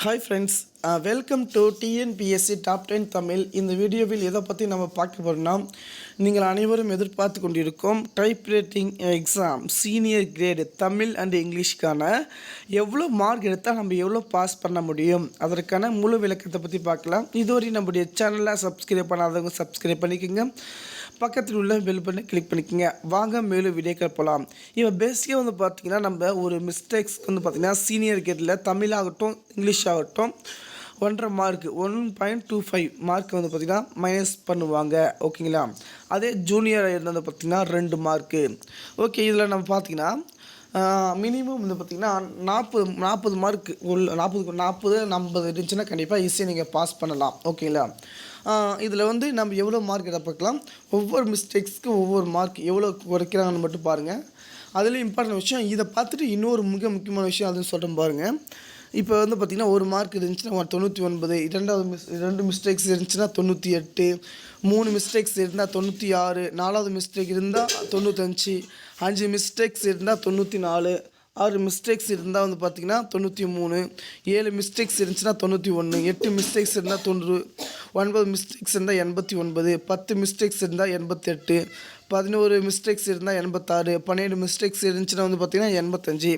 Hi friends, welcome to TNPSC top 10 Tamil. இந்த வீடியோவில் எதை பற்றி நம்ம பார்க்க போகிறோம்னா, நீங்கள் அனைவரும் எதிர்பார்த்து கொண்டிருக்கும் typewriting exam senior grade Tamil and இங்கிலீஷ்க்கான எவ்வளோ மார்க் எடுத்தால் நம்ம எவ்வளோ பாஸ் பண்ண முடியும், அதற்கான முழு விளக்கத்தை பற்றி பார்க்கலாம். இதுவரை நம்முடைய சேனலில் சப்ஸ்கிரைப் பண்ணாதவங்க சப்ஸ்கிரைப் பண்ணிக்கோங்க, பக்கத்தில் உள்ள பெல் பண்ணி கிளிக் பண்ணிக்கோங்க. வாங்க மேலும் வீடியோக்கள் போகலாம். இப்போ பேசிக்காக வந்து பார்த்திங்கன்னா, நம்ம ஒரு மிஸ்டேக்ஸ்க்கு வந்து பார்த்திங்கன்னா சீனியர் கிரேடில் தமிழ் ஆகட்டும் இங்கிலீஷ் ஆகட்டும் 1.5 மார்க் 1.25 மார்க் வந்து பார்த்திங்கன்னா மைனஸ் பண்ணுவாங்க. ஓகேங்களா? அதே ஜூனியர் இருந்தது பார்த்திங்கன்னா 2 மார்க்கு. ஓகே, இதில் நம்ம பார்த்திங்கன்னா மினிமம் வந்து பார்த்திங்கன்னா 40 மார்க்கு 40 இருந்துச்சுன்னா கண்டிப்பாக ஈஸியாக நீங்கள் பாஸ் பண்ணலாம். ஓகேங்களா? இதில் வந்து நம்ம எவ்வளோ மார்க் எதை பார்க்கலாம், ஒவ்வொரு மிஸ்டேக்ஸ்க்கு ஒவ்வொரு மார்க் எவ்வளோ குறைக்கிறாங்கன்னு மட்டும் பாருங்கள். அதில் இம்பார்ட்டன்ட் விஷயம் இதை பார்த்துட்டு இன்னொரு மிக முக்கியமான விஷயம் அதுன்னு சொல்கிறேன் பாருங்கள். இப்போ வந்து பார்த்திங்கன்னா 1 மார்க் இருந்துச்சுன்னா 99, 2 மிஸ்டேக்ஸ் இருந்துச்சுன்னா 98, 3 மிஸ்டேக்ஸ் இருந்தால் 96, 4வது மிஸ்டேக் இருந்தால் 95, 5 மிஸ்டேக்ஸ் இருந்தால் 94, 6 மிஸ்டேக்ஸ் இருந்தால் வந்து பார்த்திங்கன்னா 93, 7 மிஸ்டேக்ஸ் இருந்துச்சுன்னா 91, 8 மிஸ்டேக்ஸ் இருந்தால் 90, 9 மிஸ்டேக்ஸ் இருந்தால் 89, 10 மிஸ்டேக்ஸ் இருந்தால் 88, 11 மிஸ்டேக்ஸ் இருந்தால் 86, 12 மிஸ்டேக்ஸ் இருந்துச்சுன்னா வந்து பார்த்திங்கன்னா 85,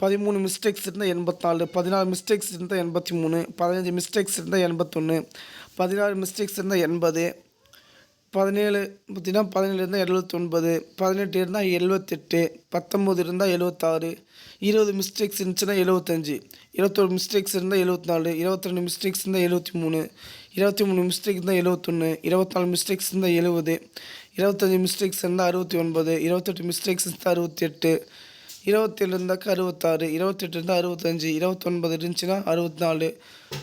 13 மிஸ்டேக்ஸ் இருந்தால் 84, 14 மிஸ்டேக்ஸ் இருந்தால் 83, 15 மிஸ்டேக்ஸ் இருந்தால் 81, 16 மிஸ்டேக்ஸ் இருந்தால் 80, 17 பார்த்திங்கன்னா 17 இருந்தால் 79, 18 இருந்தால் 78, 19 இருந்தால் 76, 20 மிஸ்டேக்ஸ் இருந்துச்சுன்னா 75, 21 மிஸ்டேக்ஸ் இருந்தால் 74, 22 மிஸ்டேக்ஸ் இருந்தால் 73, 23 மிஸ்டேக்ஸ் இருந்தால் 71, 24 மிஸ்டேக்ஸ் இருந்தால் 70, 25 மிஸ்டேக்ஸ் இருந்தால் 69, 28 மிஸ்டேக்ஸ் இருந்தால் 68, 27 இருந்தாக்கா 66, 28 இருந்தால் 65, 29 இருந்துச்சுன்னா 64,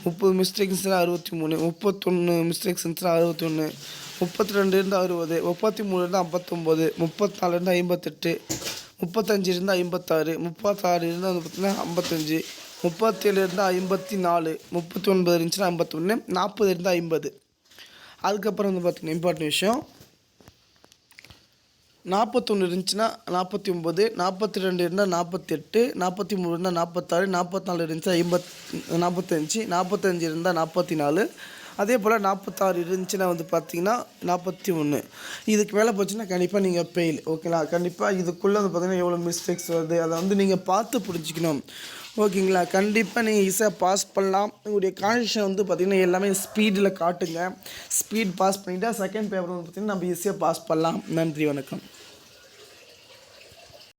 30 மிஸ்டேக்ஸ் இருந்தால் 63, 31 மிஸ்டேக்ஸ் இருந்துச்சுன்னா 61, 32 இருந்தால் 60, 33 இருந்தால் 59, 34 இருந்தால் 58, 35 இருந்தால் 56, 36 இருந்தால் வந்து பார்த்திங்கன்னா 55, 37 இருந்தால் 54, 39 இருந்துச்சுன்னா 51, 40 இருந்தால் 50. அதுக்கப்புறம் வந்து பார்த்திங்கன்னா இம்பார்ட்டன்ட் விஷயம் 41 இருந்துச்சுன்னா 49, 42 இருந்தால் 48, 43 இருந்தால் 46, 44 இருந்துச்சுன்னா 45, 45 இருந்தால் 44, அதே போல் 46 இருந்துச்சுன்னா வந்து பார்த்திங்கன்னா 41. இதுக்கு மேலே போச்சுன்னா கண்டிப்பாக நீங்கள் ஃபெயில். ஓகேங்களா? கண்டிப்பாக இதுக்குள்ளே வந்து பார்த்திங்கன்னா எவ்வளோ மிஸ்டேக்ஸ் வருது அதை வந்து நீங்கள் பார்த்து புரிஞ்சுக்கணும். ஓகேங்களா? கண்டிப்பாக நீங்கள் ஈஸியாக பாஸ் பண்ணலாம். உங்களுடைய கான்செப்ஷன் வந்து பார்த்திங்கன்னா எல்லாமே ஸ்பீடில் காட்டுங்க. ஸ்பீட் பாஸ் பண்ணிவிட்டால் செகண்ட் பேப்பர் வந்து பார்த்திங்கன்னா நம்ம ஈஸியாக பாஸ் பண்ணலாம். நன்றி, வணக்கம்.